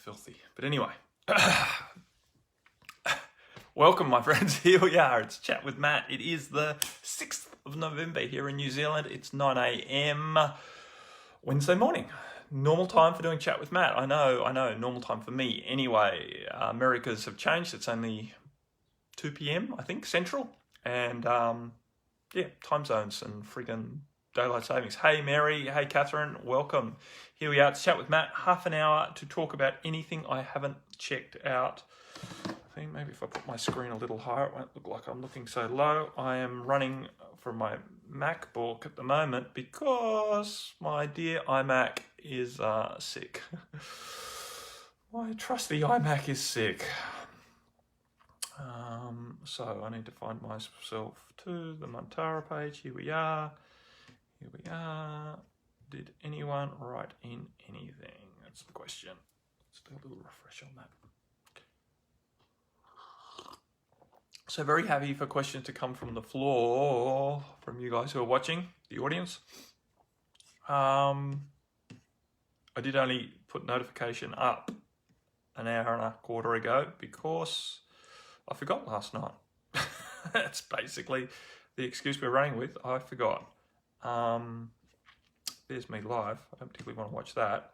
filthy. But anyway, welcome my friends. Here we are. It's Chat with Matt. It is the 6th of November here in New Zealand. It's 9 a.m. Wednesday morning. Normal time for doing Chat with Matt. I know, normal time for me. Anyway, Americas have changed. It's only 2 p.m, I think, Central. And time zones and friggin' daylight savings. Hey Mary, hey Catherine, welcome. Here we are, it's Chat with Matt, half an hour to talk about anything I haven't checked out. I think maybe if I put my screen a little higher, it won't look like I'm looking so low. I am running from my MacBook at the moment because my dear iMac is sick. My trusty iMac is sick. So I need to find myself to the Montara page. Here we are. Did anyone write in anything? That's the question. Let's do a little refresh on that. So very happy for questions to come from the floor, from you guys who are watching, the audience. I did only put notification up an hour and a quarter ago because I forgot last night. That's basically the excuse we're running with. I forgot. There's me live. I don't particularly want to watch that.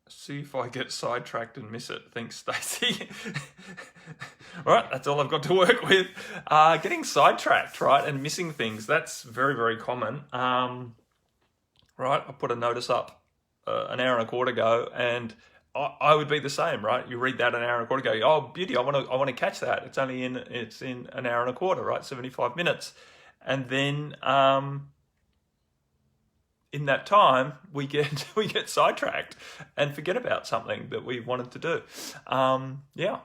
See if I get sidetracked and miss it. Thanks, Stacey. All right, that's all I've got to work with. Getting sidetracked, right, and missing things. That's very, very common. Right, I put a notice up an hour and a quarter ago, and I would be the same, right? You read that an hour and a quarter ago, oh, beauty, I want to catch that. It's in an hour and a quarter, right? 75 minutes. And then in that time, we get sidetracked and forget about something that we wanted to do. Yeah.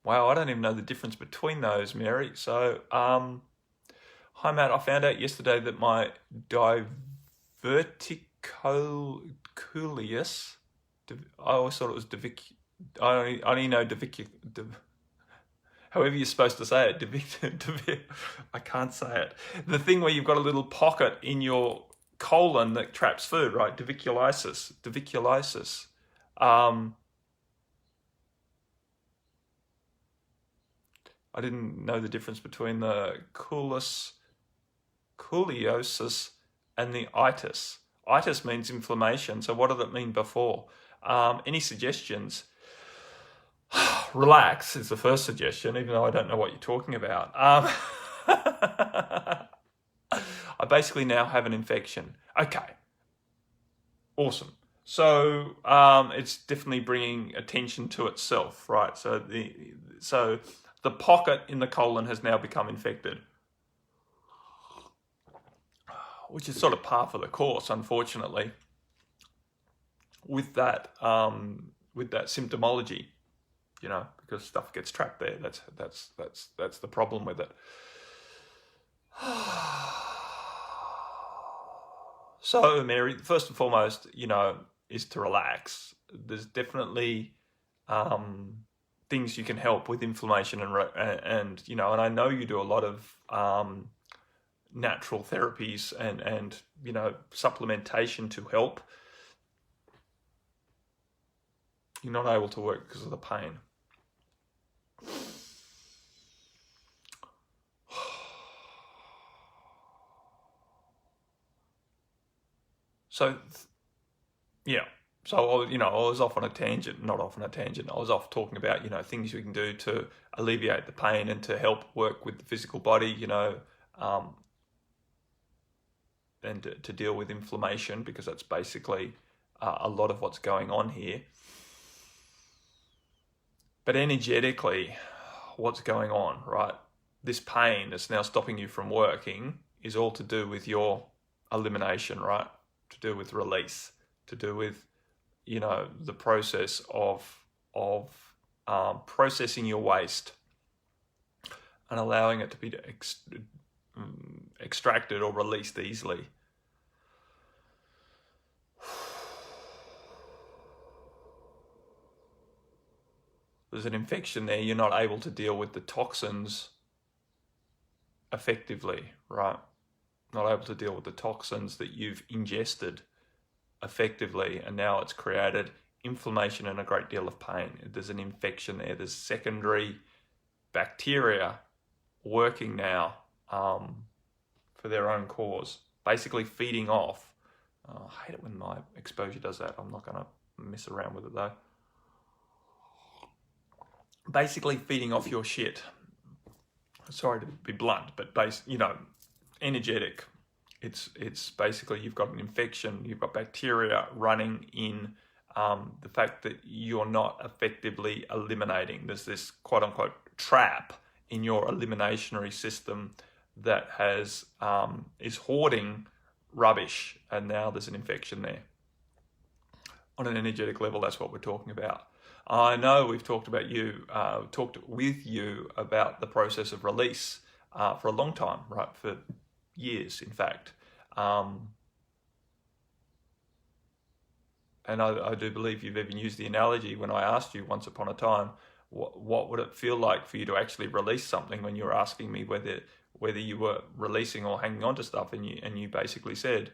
Wow, I don't even know the difference between those, Mary. So, hi, Matt. I found out yesterday that my diverticulitis, I always thought it was I only know however you're supposed to say it, I can't say it. The thing where you've got a little pocket in your colon that traps food, right? Diverticulitis. I didn't know the difference between the scoliosis and the itis. Itis means inflammation. So what did it mean before? Any suggestions? Relax is the first suggestion, even though I don't know what you're talking about. I basically now have an infection. Okay. Awesome. So it's definitely bringing attention to itself, right? So the pocket in the colon has now become infected, which is sort of par for the course, unfortunately, with that symptomology, because stuff gets trapped there. That's the problem with it. So, Mary, first and foremost, is to relax. There's definitely things you can help with inflammation and I know you do a lot of natural therapies and supplementation to help. You're not able to work because of the pain. So, yeah. So, I was off on a tangent, not off on a tangent. I was off talking about, things you can do to alleviate the pain and to help work with the physical body, and to deal with inflammation, because that's basically a lot of what's going on here. But energetically, what's going on, right? This pain that's now stopping you from working is all to do with your elimination, right? To do with release, to do with, the process of processing your waste and allowing it to be extracted or released easily. There's an infection there. You're not able to deal with the toxins effectively, right? Not able to deal with the toxins that you've ingested effectively, and now it's created inflammation and a great deal of pain. There's an infection there. There's secondary bacteria working now for their own cause, basically feeding off. I hate it when my exposure does that. I'm not going to mess around with it though. Basically feeding off your shit. Sorry to be blunt, but energetic. It's basically you've got an infection, you've got bacteria running in the fact that you're not effectively eliminating. There's this quote unquote trap in your eliminationary system that is hoarding rubbish, and now there's an infection there. On an energetic level, that's what we're talking about. I know we've talked with you about the process of release for a long time, right? For years, in fact. And I do believe you've even used the analogy when I asked you once upon a time, what would it feel like for you to actually release something, when you were asking me whether you were releasing or hanging on to stuff, and you basically said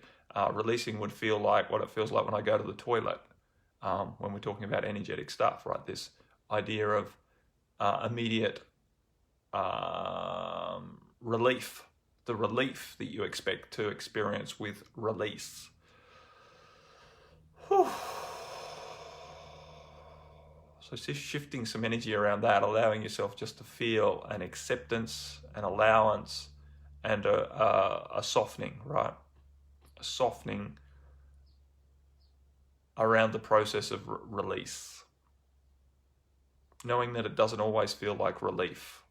releasing would feel like what it feels like when I go to the toilet. When we're talking about energetic stuff, right? This idea of immediate relief, the relief that you expect to experience with release. Whew. So just shifting some energy around that, allowing yourself just to feel an acceptance, an allowance, and a softening, right? A softening around the process of release. Knowing that it doesn't always feel like relief.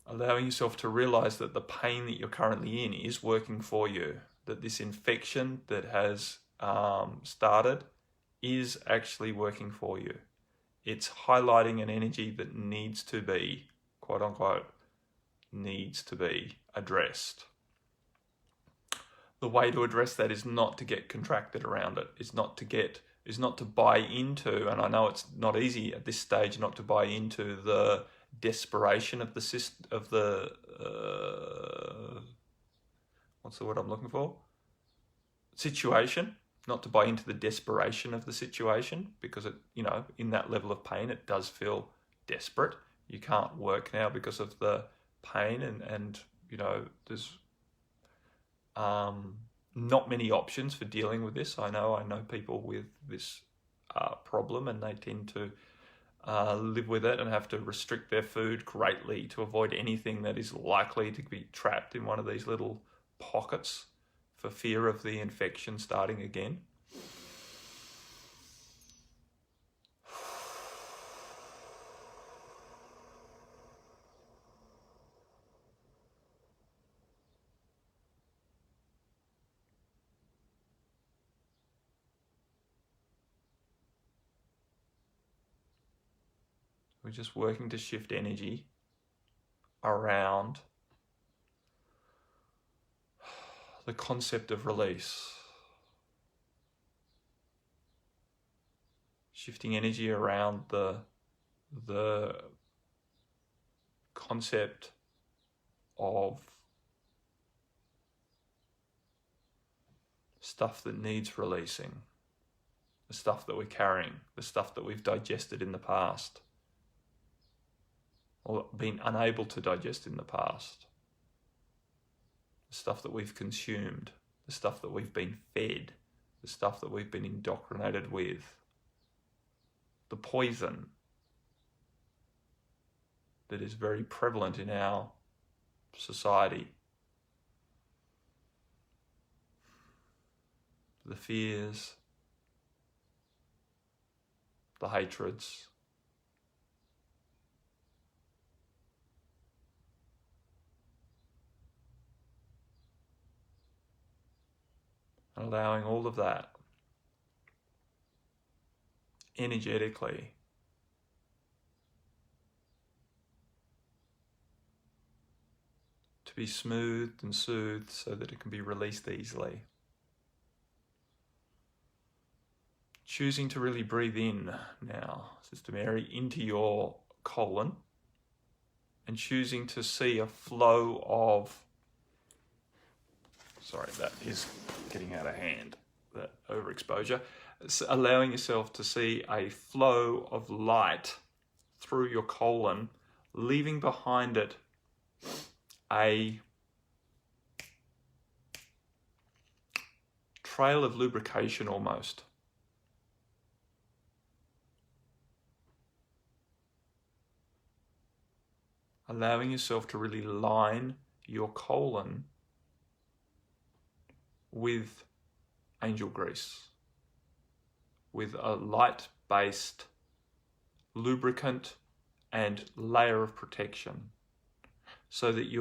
Allowing yourself to realize that the pain that you're currently in is working for you. That this infection that has started is actually working for you. It's highlighting an energy that needs to be, quote unquote, needs to be addressed. The way to address that is not to get contracted around it. Is not to buy into, and I know it's not easy at this stage not to buy into the desperation of the what's the word I'm looking for? Situation. Not to buy into the desperation of the situation, because it, in that level of pain, it does feel desperate. You can't work now because of the pain, and there's not many options for dealing with this. I know people with this problem, and they tend to live with it and have to restrict their food greatly to avoid anything that is likely to be trapped in one of these little pockets for fear of the infection starting again. We're just working to shift energy around the concept of release. Shifting energy around the concept of stuff that needs releasing, the stuff that we're carrying, the stuff that we've digested in the past, or been unable to digest in the past, the stuff that we've consumed, the stuff that we've been fed, the stuff that we've been indoctrinated with, the poison that is very prevalent in our society, the fears, the hatreds, and allowing all of that energetically to be smoothed and soothed so that it can be released easily. Choosing to really breathe in now, Sister Mary, into your colon, and choosing to see a flow of, sorry, that is getting out of hand, that overexposure. Allowing yourself to see a flow of light through your colon, leaving behind it a trail of lubrication almost. Allowing yourself to really line your colon with angel grease, with a light-based lubricant and layer of protection, so that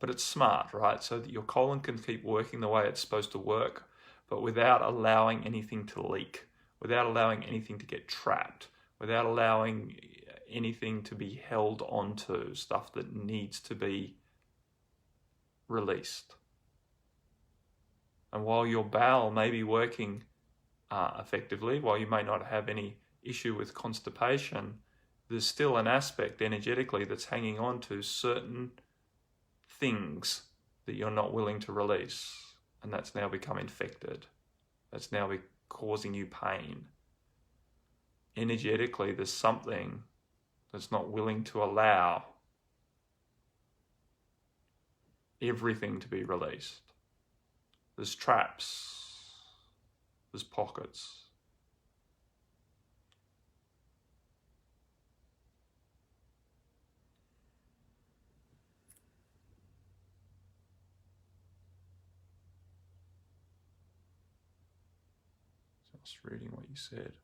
but it's smart, right? So that your colon can keep working the way it's supposed to work, but without allowing anything to leak, without allowing anything to get trapped, without allowing anything to be held onto, stuff that needs to be released. And while your bowel may be working effectively, while you may not have any issue with constipation, there's still an aspect energetically that's hanging on to certain things that you're not willing to release. And that's now become infected. That's now causing you pain. Energetically, there's something that's not willing to allow everything to be released. There's traps, there's pockets. Just reading what you said.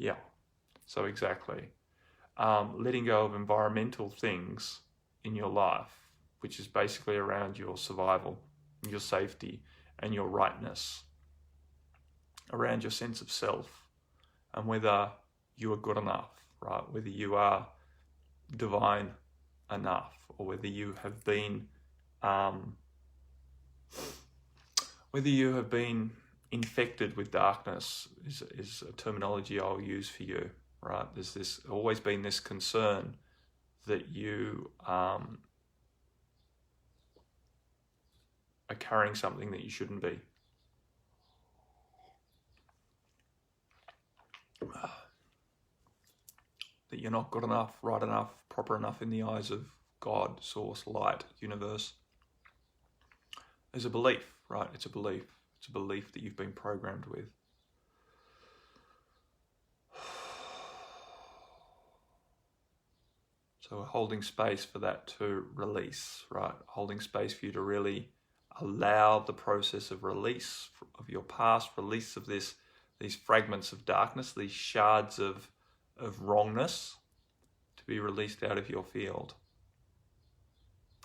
Yeah, so exactly. Letting go of environmental things in your life, which is basically around your survival, your safety, and your rightness, around your sense of self, and whether you are good enough, right? Whether you are divine enough, or whether you have been infected with darkness is a terminology I'll use for you, right? There's always been this concern that you are carrying something that you shouldn't be. That you're not good enough, right enough, proper enough in the eyes of God, source, light, universe. There's a belief, right? It's a belief. It's a belief that you've been programmed with. So we're holding space for that to release, right? Holding space for you to really allow the process of release of your past, release of these fragments of darkness, these shards of wrongness to be released out of your field.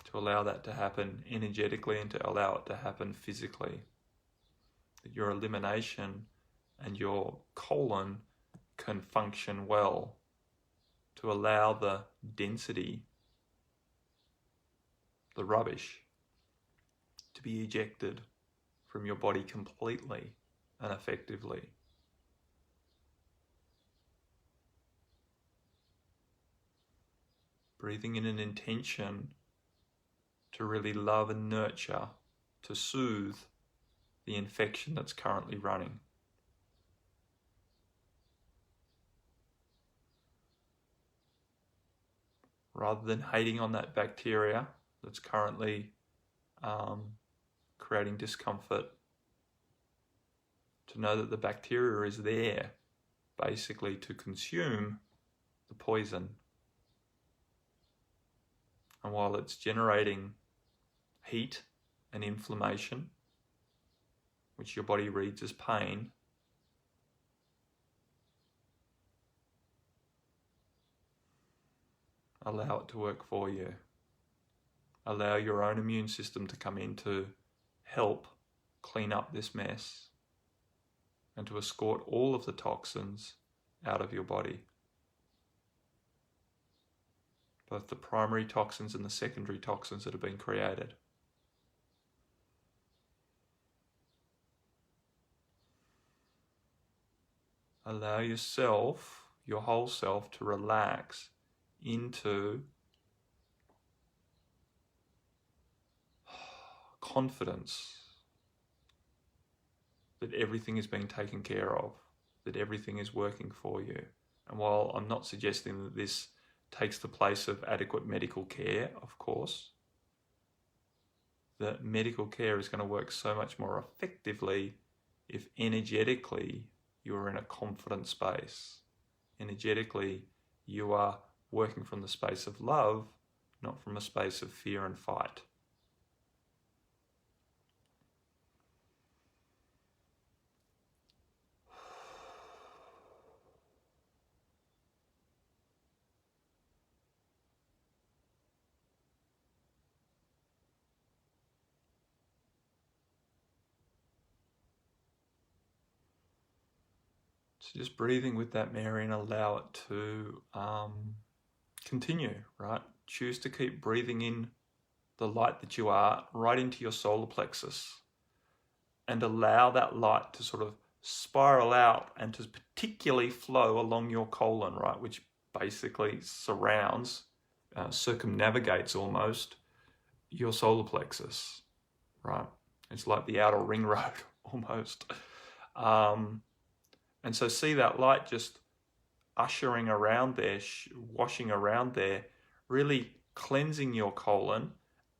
To allow that to happen energetically and to allow it to happen physically. That your elimination and your colon can function well to allow the density, the rubbish, to be ejected from your body completely and effectively. Breathing in an intention to really love and nurture, to soothe the infection that's currently running. Rather than hating on that bacteria that's currently creating discomfort, to know that the bacteria is there basically to consume the poison. And while it's generating heat and inflammation, which your body reads as pain, allow it to work for you. Allow your own immune system to come in to help clean up this mess and to escort all of the toxins out of your body. Both the primary toxins and the secondary toxins that have been created. allow yourself, your whole self, to relax into confidence that everything is being taken care of, that everything is working for you. And while I'm not suggesting that this takes the place of adequate medical care, of course, that medical care is going to work so much more effectively if energetically you're in a confident space. Energetically, you are working from the space of love, not from a space of fear and fight. So just breathing with that, Mary, and allow it to continue, right? Choose to keep breathing in the light that you are right into your solar plexus, and allow that light to sort of spiral out and to particularly flow along your colon, right? Which basically surrounds, circumnavigates almost your solar plexus, right? It's like the outer ring road almost. And so see that light just ushering around there, washing around there, really cleansing your colon,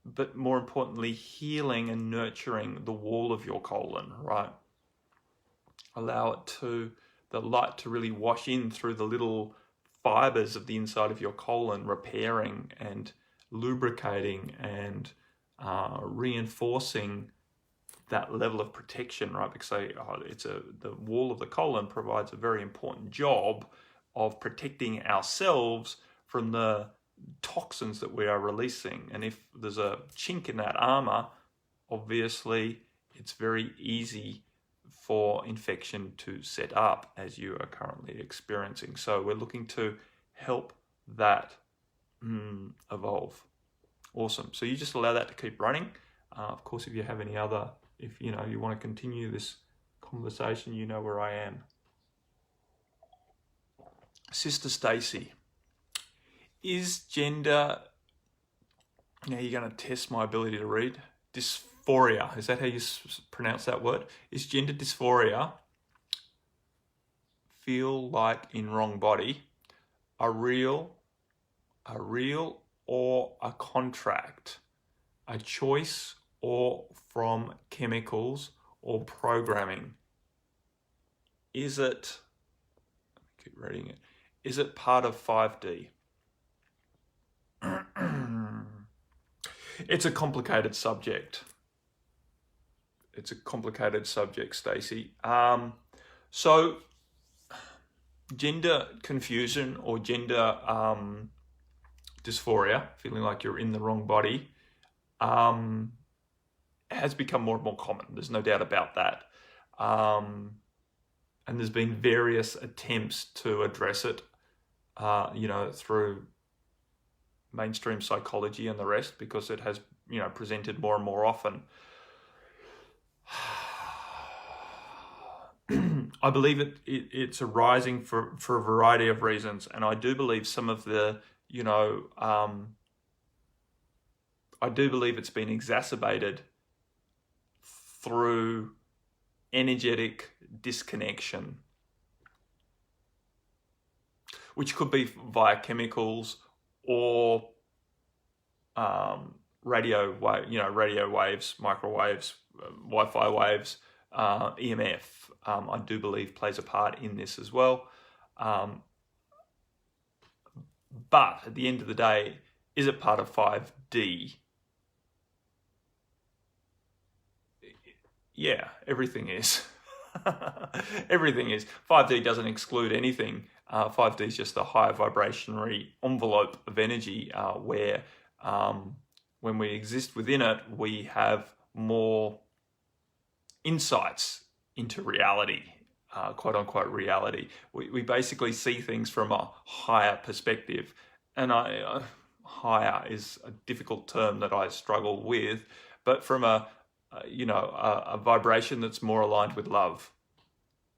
but more importantly, healing and nurturing the wall of your colon, right? Allow the light to really wash in through the little fibers of the inside of your colon, repairing and lubricating and reinforcing that level of protection, right? Because the wall of the colon provides a very important job of protecting ourselves from the toxins that we are releasing. And if there's a chink in that armor, obviously it's very easy for infection to set up, as you are currently experiencing. So we're looking to help that evolve. Awesome. So you just allow that to keep running. Of course, if you have any other, if you want to continue this conversation, you know where I am. Sister Stacy, is gender, now you're going to test my ability to read, dysphoria, is that how you pronounce that word? Is gender dysphoria, feel like in wrong body, a real or a contract, a choice or from chemicals or programming? Is it, let me keep reading it, is it part of 5D? It's a complicated subject. It's a complicated subject, Stacey. So gender confusion or gender dysphoria, feeling like you're in the wrong body, has become more and more common. There's no doubt about that. And there's been various attempts to address it, through mainstream psychology and the rest, because it has, presented more and more often. I believe it's arising for a variety of reasons, and I do believe some of the, I do believe it's been exacerbated through energetic disconnection, which could be via chemicals or radio waves, microwaves, Wi-Fi waves, EMF. I do believe plays a part in this as well. But at the end of the day, is it part of 5D? Yeah, everything is. Everything is. 5D doesn't exclude anything. 5D is just a higher vibrationary envelope of energy where when we exist within it, we have more insights into reality, quote unquote reality. We basically see things from a higher perspective. And higher is a difficult term that I struggle with, but from a vibration that's more aligned with love,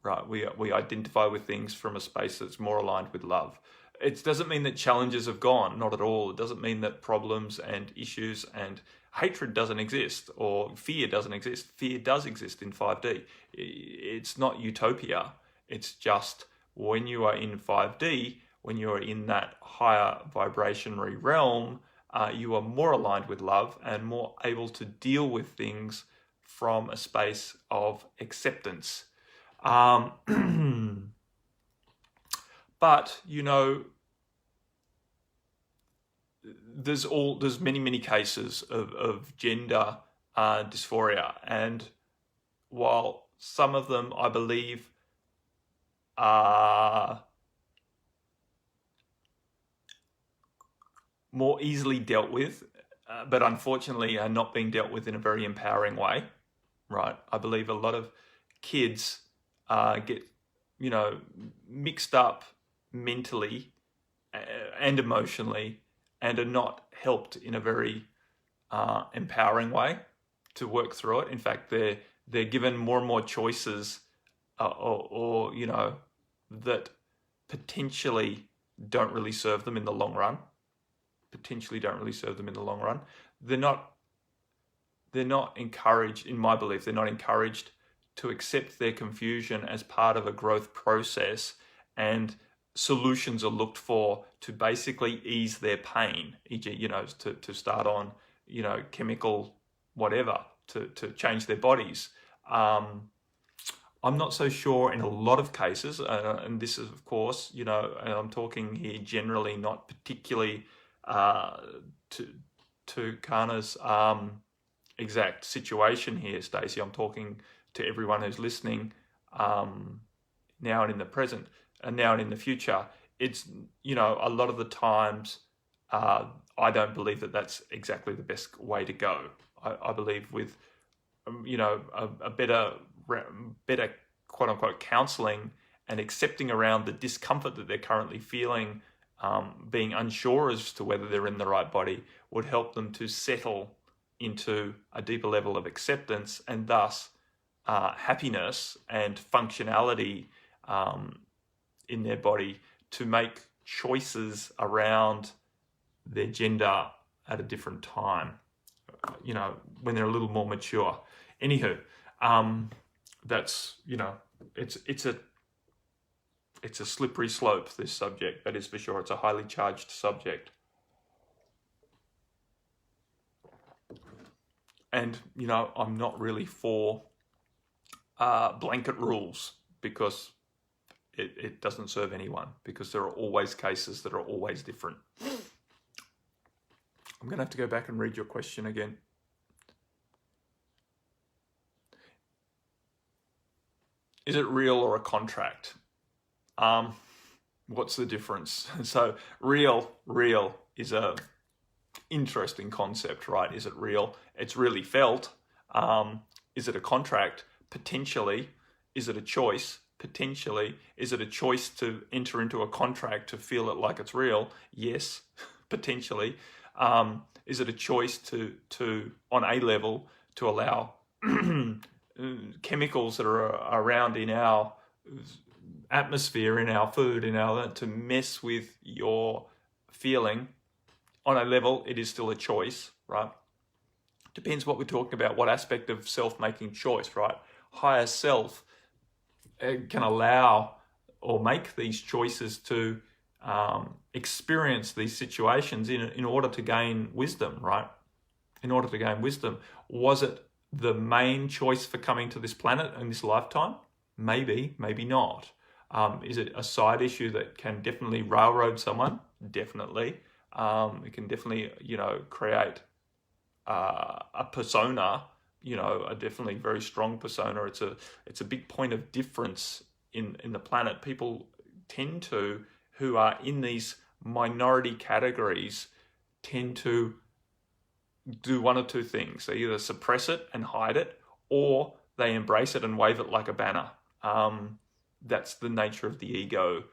right? We identify with things from a space that's more aligned with love. It doesn't mean that challenges have gone, not at all. It doesn't mean that problems and issues and hatred doesn't exist or fear doesn't exist. Fear does exist in 5D. It's not utopia. It's just when you are in 5D, when you are in that higher vibrationary realm, you are more aligned with love and more able to deal with things from a space of acceptance. But, you know, there's many cases of gender dysphoria, and while some of them I believe are more easily dealt with, but unfortunately are not being dealt with in a very empowering way, right? I believe a lot of kids get, you know, mixed up mentally and emotionally and are not helped in a very empowering way to work through it. In fact, they're given more and more choices or you know, that potentially don't really serve them in the long run. They're not encouraged, in my belief, they're not encouraged to accept their confusion as part of a growth process, and solutions are looked for to basically ease their pain, e.g., you know, to start on, you know, chemical whatever to change their bodies. I'm not so sure in a lot of cases, and this is, of course, you know, and I'm talking here generally, not particularly to Kana's exact situation here, Stacey. I'm talking to everyone who's listening now and in the present and now and in the future. It's, you know, a lot of the times I don't believe that that's exactly the best way to go. I believe with, you know, a better quote unquote counseling and accepting around the discomfort that they're currently feeling, being unsure as to whether they're in the right body, would help them to settle into a deeper level of acceptance, and thus happiness and functionality in their body to make choices around their gender at a different time, you know, when they're a little more mature. Anywho, that's, you know, it's a slippery slope, this subject, that is for sure. It's a highly charged subject. And, you know, I'm not really for blanket rules, because it doesn't serve anyone, because there are always cases that are always different. I'm going to have to go back and read your question again. Is it real or a contract? What's the difference? So real is a interesting concept, right? Is it real? It's really felt. Is it a contract? Potentially. Is it a choice? Potentially. Is it a choice to enter into a contract to feel it like it's real? Yes, potentially. Is it a choice to on a level to allow chemicals that are around in our atmosphere, in our food, to mess with your feeling? On a level, it is still a choice, right? Depends what we're talking about, what aspect of self making choice, right? Higher self can allow or make these choices to experience these situations in order to gain wisdom, right? In order to gain wisdom. Was it the main choice for coming to this planet in this lifetime? Maybe, maybe not. Is it a side issue that can definitely railroad someone? Definitely. It can definitely, you know, create a persona, you know, a definitely very strong persona. It's a big point of difference in the planet. People tend to, who are in these minority categories, tend to do one of two things. They either suppress it and hide it, or they embrace it and wave it like a banner. That's the nature of the ego,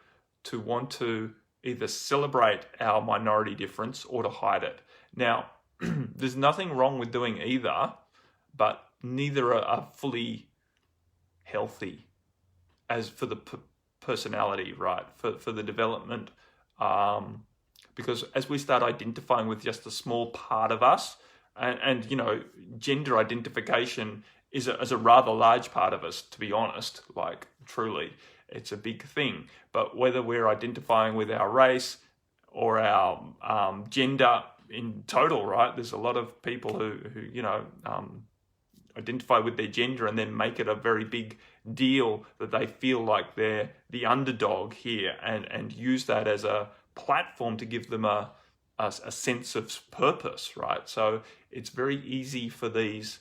to want to either celebrate our minority difference or to hide it. Now, there's nothing wrong with doing either, but neither are fully healthy. as for the personality, right? For the development, because as we start identifying with just a small part of us, and you know, gender identification is a rather large part of us, to be honest. Like, truly, it's a big thing. But whether we're identifying with our race or our gender in total, right? There's a lot of people who you know, identify with their gender and then make it a very big deal that they feel like they're the underdog here, and use that as a platform to give them a sense of purpose, right? So it's very easy for these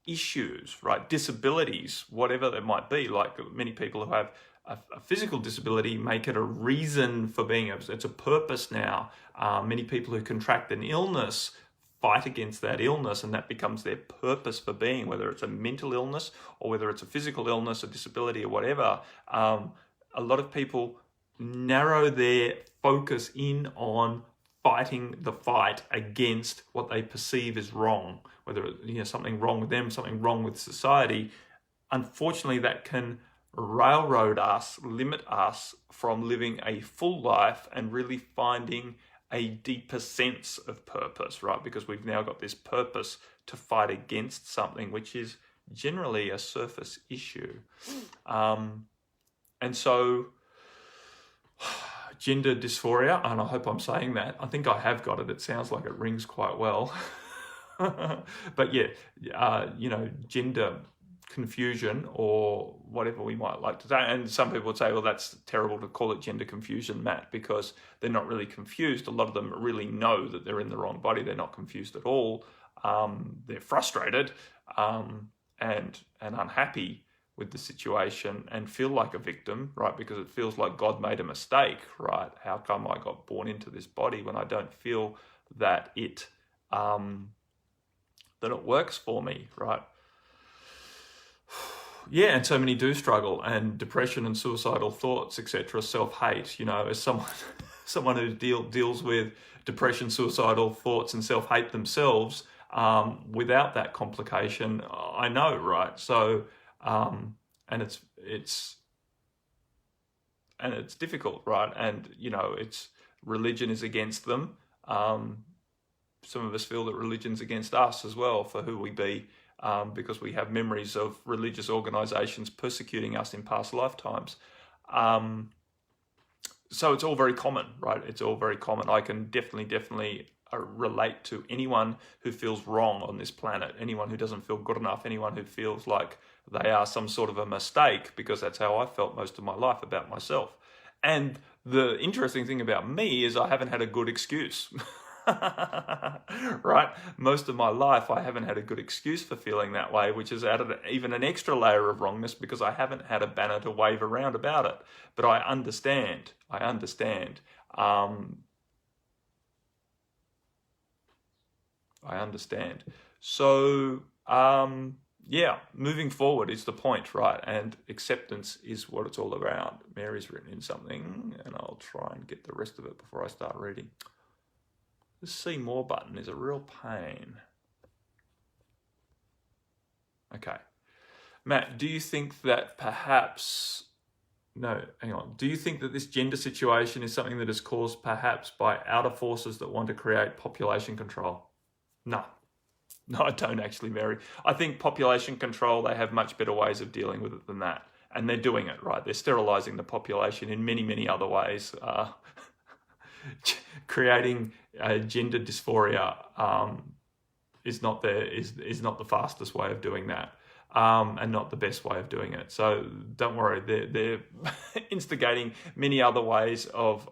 issues, right? Disabilities, whatever they might be, like many people who have a physical disability make it a reason for being, it's a purpose now. Many people who contract an illness fight against that illness, and that becomes their purpose for being, whether it's a mental illness or whether it's a physical illness, a disability or whatever. A lot of people narrow their focus in on fighting the fight against what they perceive as wrong, whether it's something wrong with them, something wrong with society. Unfortunately, that can railroad us, limit us from living a full life and really finding a deeper sense of purpose, right? Because we've now got this purpose to fight against something which is generally a surface issue. And so gender dysphoria, and I hope I'm saying that. I think I have got it. It sounds like it rings quite well. But yeah, gender confusion, or whatever we might like to say. And some people would say, well, that's terrible to call it gender confusion, Matt, because they're not really confused. A lot of them really know that they're in the wrong body. They're not confused at all. They're frustrated and unhappy with the situation and feel like a victim, right? Because it feels like God made a mistake, right? How come I got born into this body when I don't feel that it works for me, right? Yeah, and so many do struggle, and depression and suicidal thoughts, etc., self-hate. You know, as someone who deals with depression, suicidal thoughts, and self-hate themselves, without that complication, I know, right? So, and it's difficult, right? And you know, religion is against them. Some of us feel that religion's against us as well for who we be. Because we have memories of religious organizations persecuting us in past lifetimes. So it's all very common, right? It's all very common. I can definitely relate to anyone who feels wrong on this planet, anyone who doesn't feel good enough, anyone who feels like they are some sort of a mistake, because that's how I felt most of my life about myself. And the interesting thing about me is I haven't had a good excuse. Right? Most of my life, I haven't had a good excuse for feeling that way, which has added even an extra layer of wrongness because I haven't had a banner to wave around about it. But I understand. I understand. So, yeah, moving forward is the point, right? And acceptance is what it's all about. Mary's written in something, and I'll try and get the rest of it before I start reading. The see more button is a real pain. Okay. Matt, do you think that perhaps... No, hang on. Do you think that this gender situation is something that is caused perhaps by outer forces that want to create population control? No, I don't actually, Mary. I think population control, they have much better ways of dealing with it than that. And they're doing it, right? They're sterilizing the population in many, many other ways. Creating gender dysphoria is not the fastest way of doing that, and not the best way of doing it. So don't worry, they're instigating many other ways of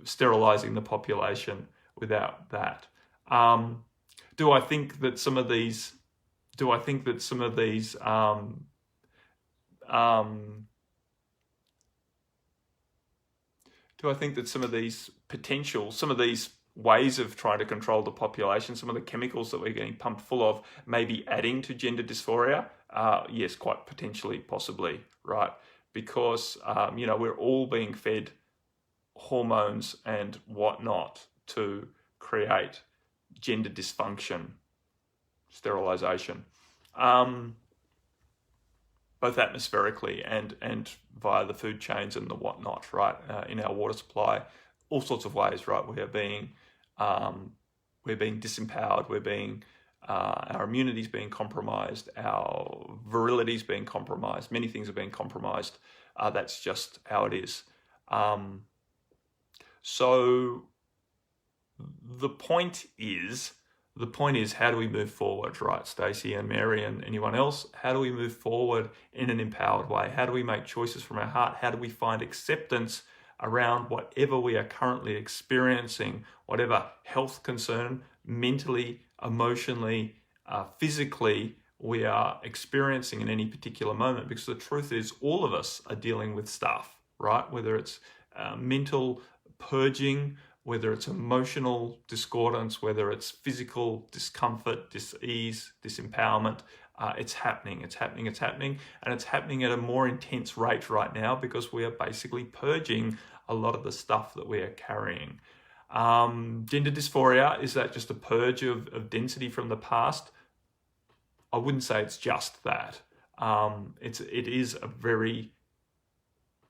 sterilizing the population without that. Do I think that some of these ways of trying to control the population, some of the chemicals that we're getting pumped full of, may be adding to gender dysphoria? Yes, quite potentially, possibly, right? Because, we're all being fed hormones and whatnot to create gender dysfunction, sterilization. both atmospherically and via the food chains and the whatnot, right? In our water supply, all sorts of ways, right? We're being disempowered. Our immunity's being compromised. Our virility's being compromised. Many things are being compromised. That's just how it is. So the point is, how do we move forward, right? Stacey and Mary and anyone else, how do we move forward in an empowered way? How do we make choices from our heart? How do we find acceptance around whatever we are currently experiencing, whatever health concern, mentally, emotionally, physically we are experiencing in any particular moment? Because the truth is, all of us are dealing with stuff, right? Whether it's mental purging, whether it's emotional discordance, whether it's physical discomfort, dis-ease, disempowerment, it's happening. And it's happening at a more intense rate right now because we are basically purging a lot of the stuff that we are carrying. Gender dysphoria, is that just a purge of density from the past? I wouldn't say it's just that. It is a very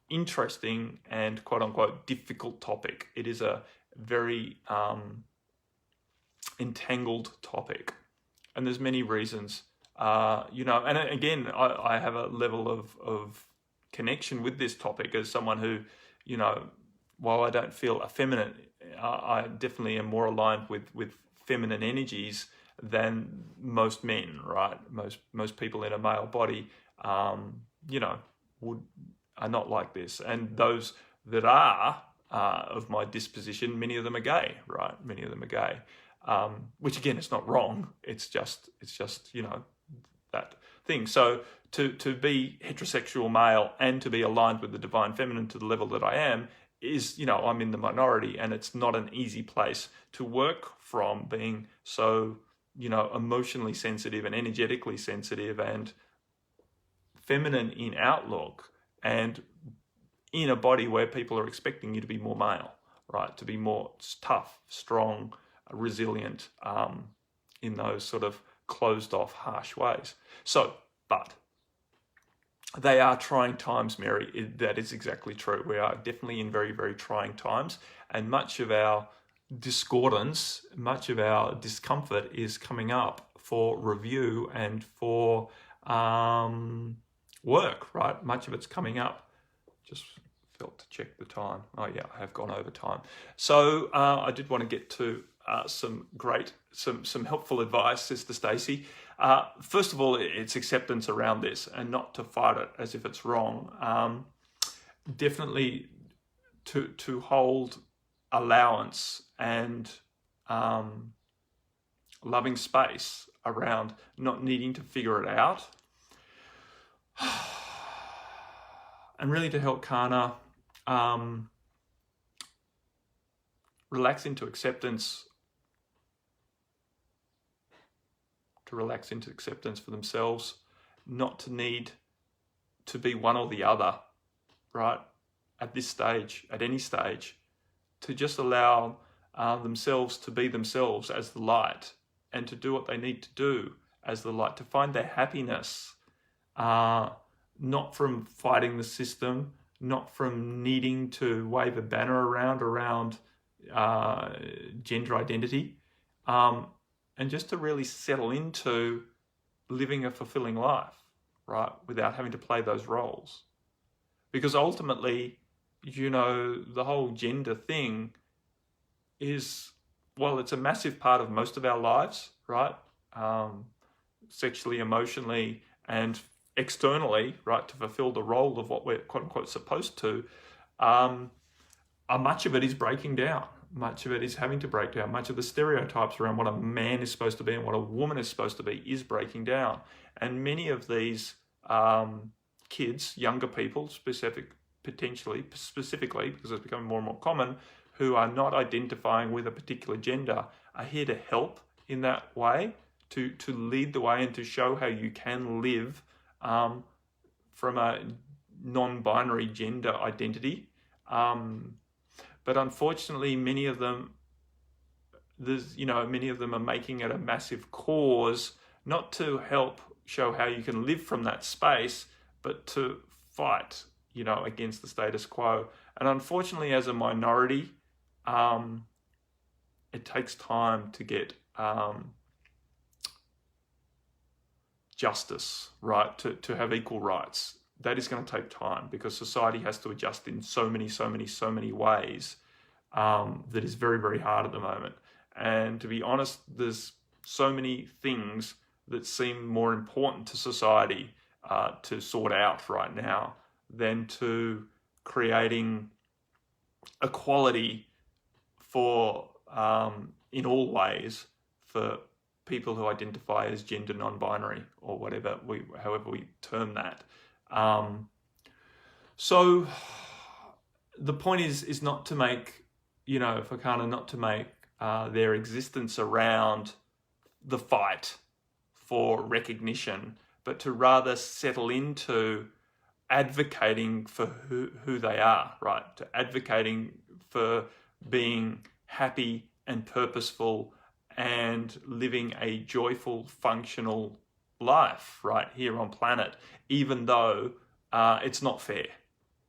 interesting and quote unquote difficult topic. It is a very entangled topic, and there's many reasons, and again, I have a level of connection with this topic as someone who, while I don't feel effeminate, I definitely am more aligned with feminine energies than most men, right? Most people in a male body, are not like this, and those that are of my disposition, many of them are gay, right? Many of them are gay, which again, it's not wrong. It's just that thing. So to be heterosexual male and to be aligned with the divine feminine to the level that I am is, I'm in the minority, and it's not an easy place to work from, being so, emotionally sensitive and energetically sensitive and feminine in outlook, and in a body where people are expecting you to be more male, right? To be more tough, strong, resilient, in those sort of closed off, harsh ways. So, but they are trying times, Mary. That is exactly true. We are definitely in very, very trying times, and much of our discordance, much of our discomfort is coming up for review and for work, right? Much of it's coming up. Just felt to check the time. Oh yeah, I have gone over time. So I did want to get to some helpful advice, Sister Stacey. First of all, it's acceptance around this, and not to fight it as if it's wrong. Definitely to hold allowance and loving space around not needing to figure it out. And really to help Kana relax into acceptance, for themselves, not to need to be one or the other, right? At this stage, at any stage, to just allow themselves to be themselves as the light, and to do what they need to do as the light, to find their happiness, not from fighting the system, not from needing to wave a banner around gender identity, and just to really settle into living a fulfilling life, right, without having to play those roles. Because ultimately, the whole gender thing is, well, it's a massive part of most of our lives, right? Sexually, emotionally, and externally, right, to fulfill the role of what we're quote unquote supposed to, much of it is breaking down. Much of it is having to break down. Much of the stereotypes around what a man is supposed to be and what a woman is supposed to be is breaking down. And many of these kids, younger people, specifically, because it's becoming more and more common, who are not identifying with a particular gender, are here to help in that way, to lead the way and to show how you can live from a non-binary gender identity. But unfortunately, many of them are making it a massive cause, not to help show how you can live from that space, but to fight, against the status quo. And unfortunately, as a minority, it takes time to get justice, right? To have equal rights. That is going to take time because society has to adjust in so many ways that is very, very hard at the moment. And to be honest, there's so many things that seem more important to society to sort out right now than to creating equality for in all ways for people who identify as gender non-binary or however we term that. So the point is not to make, for kind of not to make their existence around the fight for recognition, but to rather settle into advocating for who they are, right? To advocating for being happy and purposeful and living a joyful, functional life right here on planet, even though it's not fair.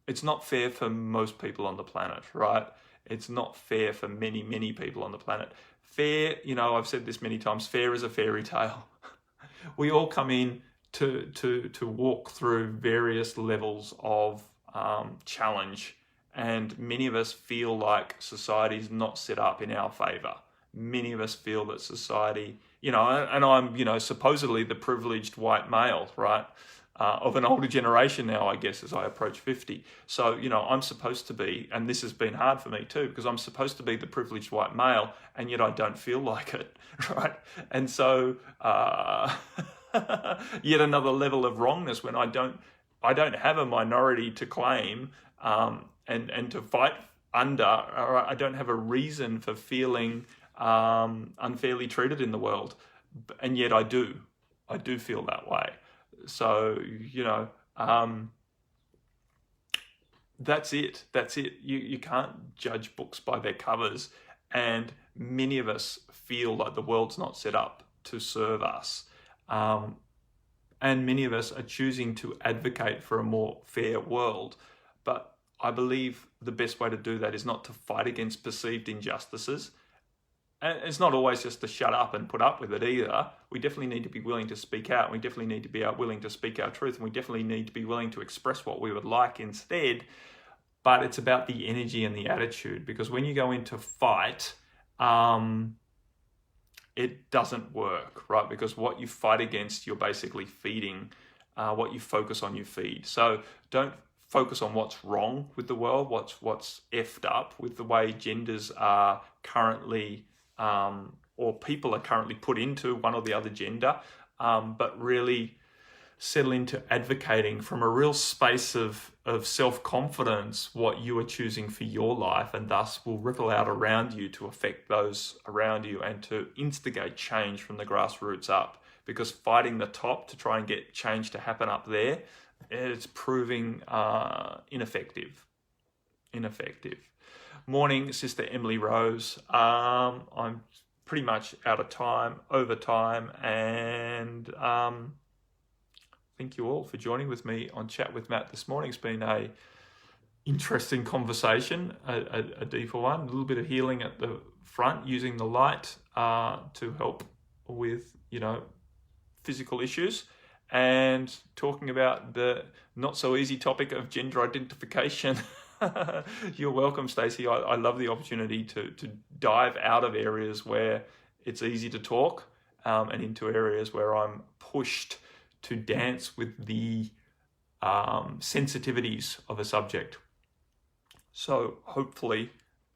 It's not fair for most people on the planet, right? It's not fair for many people on the planet. Fair, I've said this many times, fair is a fairy tale. We all come in to walk through various levels of challenge, and many of us feel like society is not set up in our favor. Many of us feel that society, and I'm, supposedly the privileged white male, right, of an older generation now, I guess, as I approach 50. So, I'm supposed to be, and this has been hard for me too, because I'm supposed to be the privileged white male, and yet I don't feel like it, right? And so, yet another level of wrongness when I don't have a minority to claim and to fight under, or I don't have a reason for feeling unfairly treated in the world, and yet I do feel that way. So that's it. You can't judge books by their covers, and many of us feel like the world's not set up to serve us, and many of us are choosing to advocate for a more fair world. But I believe the best way to do that is not to fight against perceived injustices. And it's not always just to shut up and put up with it either. We definitely need to be willing to speak out. We definitely need to be willing to speak our truth. And we definitely need to be willing to express what we would like instead. But it's about the energy and the attitude. Because when you go into fight, it doesn't work, right? Because what you fight against, you're basically feeding. What you focus on, you feed. So don't focus on what's wrong with the world, what's effed up with the way genders are currently or people are currently put into one or the other gender, but really settle into advocating from a real space of self-confidence what you are choosing for your life, and thus will ripple out around you to affect those around you and to instigate change from the grassroots up. Because fighting the top to try and get change to happen up there, it's proving ineffective. Morning, Sister Emily Rose. I'm pretty much out of time, over time, and thank you all for joining with me on Chat with Matt this morning. It's been a interesting conversation, a deeper one, a little bit of healing at the front, using the light to help with, physical issues, and talking about the not so easy topic of gender identification. You're welcome, Stacey. I love the opportunity to dive out of areas where it's easy to talk and into areas where I'm pushed to dance with the sensitivities of a subject. So hopefully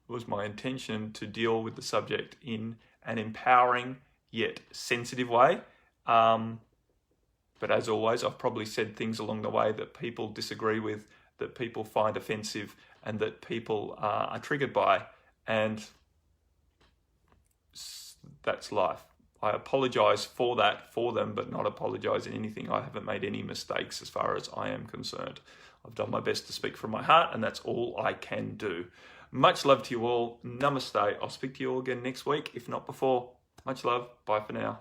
it was my intention to deal with the subject in an empowering yet sensitive way. But as always, I've probably said things along the way that people disagree with, that people find offensive, and that people are triggered by. And that's life. I apologize for that for them, but not apologize in anything. I haven't made any mistakes as far as I am concerned. I've done my best to speak from my heart, and that's all I can do. Much love to you all. Namaste. I'll speak to you all again next week, if not before. Much love. Bye for now.